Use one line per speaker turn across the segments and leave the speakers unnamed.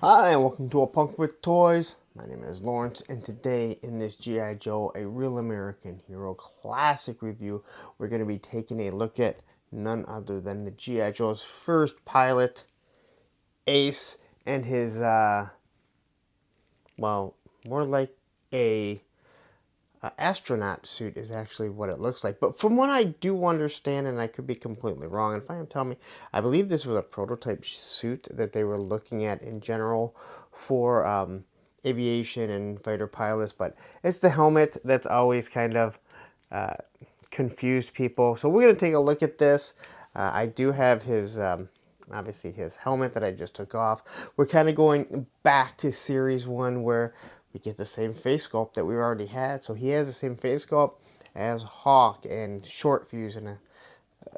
Hi, and welcome to A Punk with Toys. My name is Lawrence, and today in this G.I. Joe, a Real American Hero Classic review, we're going to be taking a look at none other than the G.I. Joe's first pilot, Ace, and his, well, more like a astronaut suit is actually what it looks like. But from what I do understand, and I could be completely wrong, and if I am, tell me, I believe this was a prototype suit that they were looking at in general for aviation and fighter pilots. But it's the helmet that's always kind of confused people. So we're going to take a look at this. I do have his obviously his helmet that I just took off. We're kind of going back to series 1 where we get the same face sculpt that we already had. So he has the same face sculpt as Hawk and Short Fuse and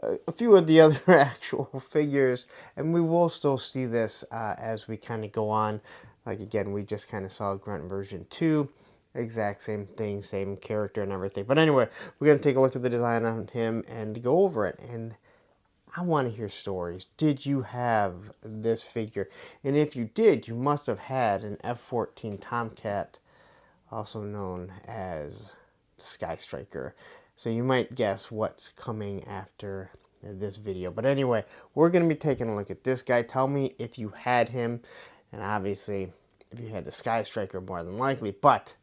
a few of the other actual figures. And we will still see this as we kind of go on. Like again, we just kind of saw Grunt version 2. Exact same thing, same character and everything. But anyway, we're going to take a look at the design on him and go over it. And I want to hear stories. Did you have this figure? And if you did, you must have had an F-14 Tomcat, also known as the Sky Striker. So you might guess what's coming after this video. But anyway, we're going to be taking a look at this guy. Tell me if you had him. And obviously, if you had the Sky Striker, more than likely. But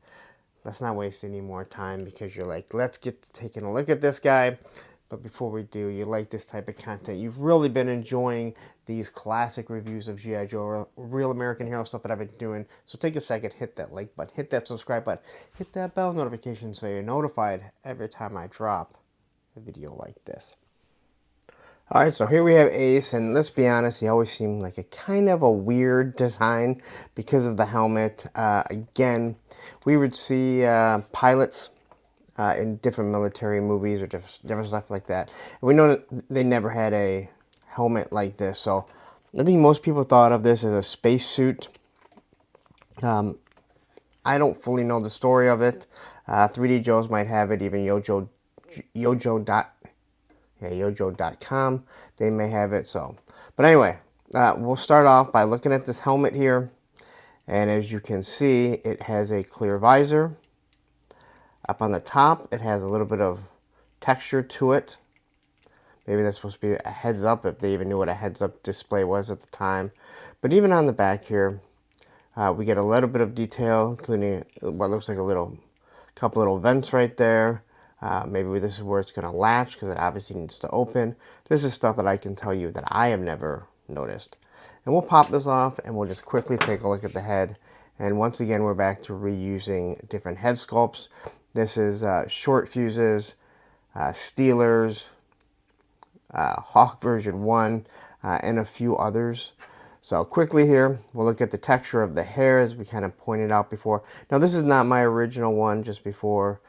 let's not waste any more time because you're like, let's get to taking a look at this guy. But before we do, you like this type of content, you've really been enjoying these classic reviews of G.I. Joe, Real American Hero stuff that I've been doing. So take a second, hit that like button, hit that subscribe button, hit that bell notification so you're notified every time I drop a video like this. Alright, so here we have Ace, and let's be honest, he always seemed like a kind of a weird design because of the helmet. Again, we would see pilots in different military movies or different stuff like that. And we know that they never had a helmet like this, so I think most people thought of this as a space suit. I don't fully know the story of it. 3D Joes might have it, even Yojo.com, they may have it. So, but anyway, we'll start off by looking at this helmet here, and as you can see, it has a clear visor. Up on the top, it has a little bit of texture to it. Maybe that's supposed to be a heads up, if they even knew what a heads up display was at the time. But even on the back here, we get a little bit of detail, including what looks like a couple little vents right there. Maybe this is where it's going to latch because it obviously needs to open. This is stuff that I can tell you that I have never noticed. And we'll pop this off and we'll just quickly take a look at the head. And once again, we're back to reusing different head sculpts. This is Short Fuses, Steelers, Hawk version 1, and a few others. So quickly here, we'll look at the texture of the hair as we kind of pointed out before. Now this is not my original one just before,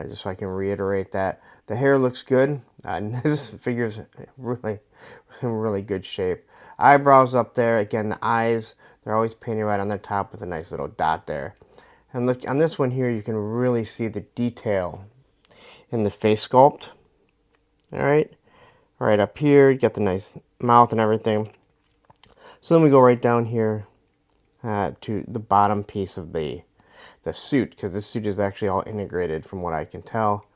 just so I can reiterate that. The hair looks good. This figure's really, really good shape. Eyebrows up there. Again, the eyes, they're always painted right on the top with a nice little dot there. And look, on this one here, you can really see the detail in the face sculpt. All right. Right up here, you got the nice mouth and everything. So then we go right down here to the bottom piece of the suit, because this suit is actually all integrated from what I can tell.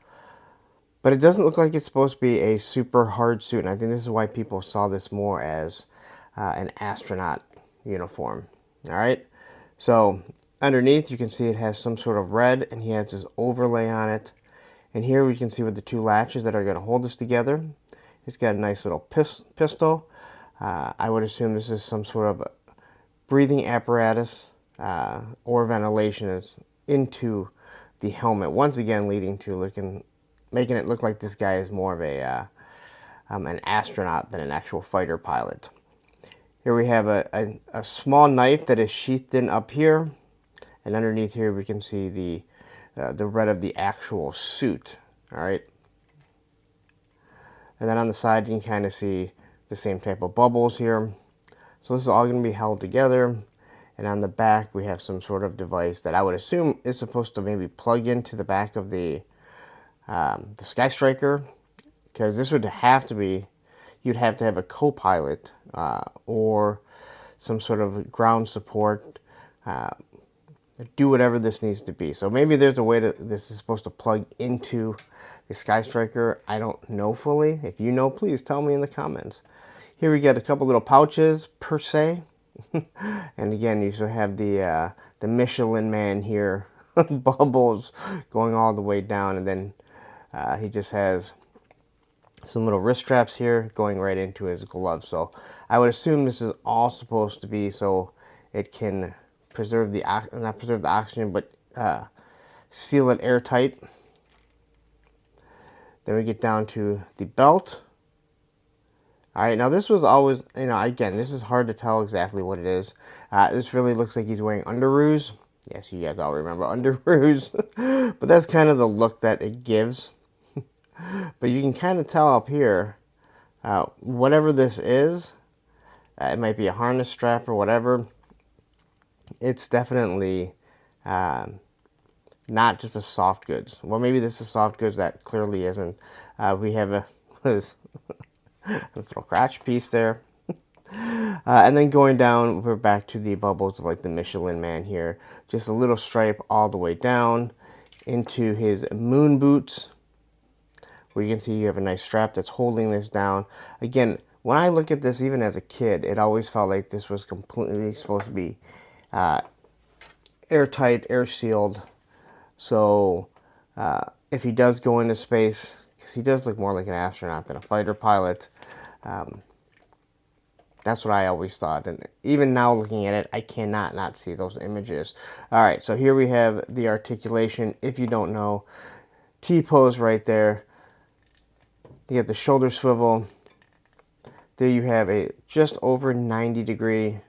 But it doesn't look like it's supposed to be a super hard suit, and I think this is why people saw this more as an astronaut uniform. All right. So underneath, you can see it has some sort of red, and he has this overlay on it. And here we can see with the two latches that are going to hold this together. It's got a nice little pistol. I would assume this is some sort of breathing apparatus or ventilation is into the helmet. Once again, leading to making it look like this guy is more of a an astronaut than an actual fighter pilot. Here we have a small knife that is sheathed in up here, and underneath here we can see the red of the actual suit. All right. And then on the side, you can kind of see the same type of bubbles here. So this is all going to be held together. And on the back, we have some sort of device that I would assume is supposed to maybe plug into the back of the Sky Striker. Because this would have to be, you'd have to have a co-pilot or some sort of ground support, do whatever this needs to be. So maybe there's a way that this is supposed to plug into the Sky Striker. I don't know fully. If you know, please tell me in the comments. Here we get a couple little pouches per se. And again, you still have the Michelin Man here, bubbles going all the way down, and then he just has some little wrist straps here going right into his glove. So I would assume this is all supposed to be so it can preserve the, not preserve the oxygen, but seal it airtight. Then we get down to the belt. All right, now this was always, you know, again, this is hard to tell exactly what it is. This really looks like he's wearing underoos. Yes, you guys all remember underoos. But that's kind of the look that it gives. But you can kind of tell up here, whatever this is, it might be a harness strap or whatever. It's definitely not just a soft goods. Well, maybe this is soft goods. That clearly isn't. We have this little crotch piece there. And then going down, we're back to the bubbles of like the Michelin Man here. Just a little stripe all the way down into his moon boots, where you can see you have a nice strap that's holding this down. Again, when I look at this, even as a kid, it always felt like this was completely supposed to be airtight, air sealed. So if he does go into space, because he does look more like an astronaut than a fighter pilot, that's what I always thought. And even now looking at it, I cannot not see those images. All right, so here we have the articulation. If you don't know, T-pose right there. You get the shoulder swivel. There you have a just over 90-degree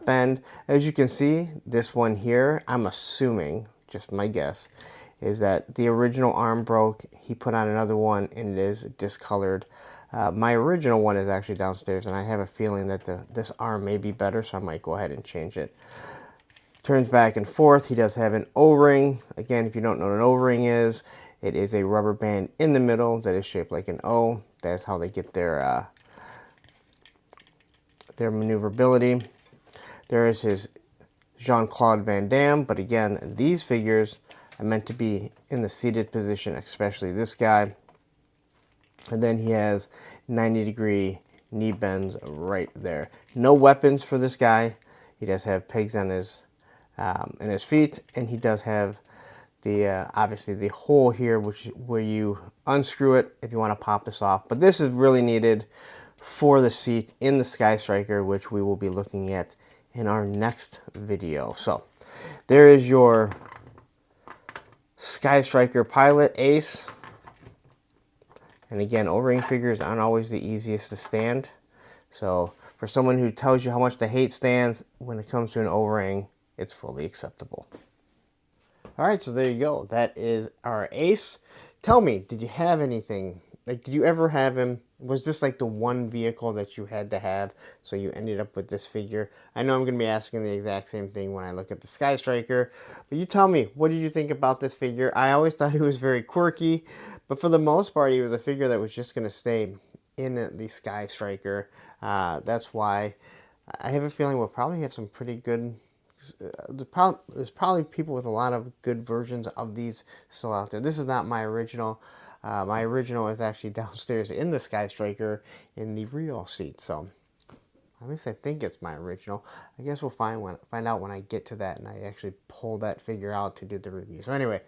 bend. As you can see, this one here, I'm assuming, just my guess, is that the original arm broke. He put on another one, and it is discolored. My original one is actually downstairs, and I have a feeling that this arm may be better, so I might go ahead and change it. Turns back and forth. He does have an O-ring. Again, if you don't know what an O-ring is, it is a rubber band in the middle that is shaped like an O. That is how they get their maneuverability. There is his Jean-Claude Van Damme, but again, these figures are meant to be in the seated position, especially this guy. And then he has 90-degree knee bends right there. No weapons for this guy. He does have pegs on his in his feet, and he does have the obviously the hole here, where you unscrew it if you want to pop this off. But this is really needed for the seat in the Sky Striker, which we will be looking at in our next video. So there is your Sky Striker pilot Ace. And again, O-ring figures aren't always the easiest to stand. So for someone who tells you how much they hate stands, when it comes to an O-ring, it's fully acceptable. All right, so there you go. That is our Ace. Tell me, did you have anything? Like, did you ever have him? Was this like the one vehicle that you had to have, so you ended up with this figure? I know I'm going to be asking the exact same thing when I look at the Sky Striker, but you tell me, what did you think about this figure? I always thought he was very quirky, but for the most part, he was a figure that was just going to stay in the Sky Striker. That's why I have a feeling we'll probably have some pretty good... There's probably people with a lot of good versions of these still out there. This is not my original. My original is actually downstairs in the Sky Striker in the real seat. So at least I think it's my original. I guess we'll find out when I get to that and I actually pull that figure out to do the review. So anyway,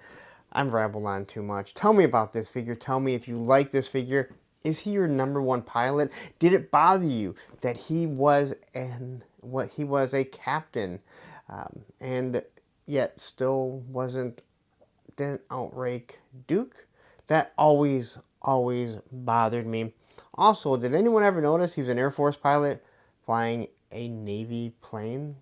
I'm rambled on too much. Tell me about this figure. Tell me if you like this figure. Is he your #1 pilot? Did it bother you that he was a captain, and yet still didn't outrank Duke? That always bothered me. Also, did anyone ever notice he was an Air Force pilot flying a Navy plane?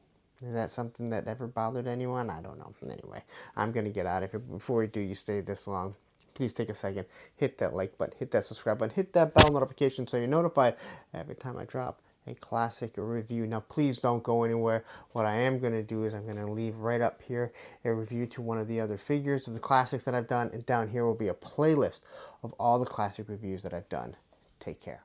Is that something that ever bothered anyone? I don't know. Anyway, I'm going to get out of here. Before we do, you stayed this long, please take a second, hit that like button, hit that subscribe button, hit that bell notification so you're notified every time I drop a classic review. Now, please don't go anywhere. What I am going to do is I'm going to leave right up here a review to one of the other figures of the classics that I've done, and down here will be a playlist of all the classic reviews that I've done. Take care.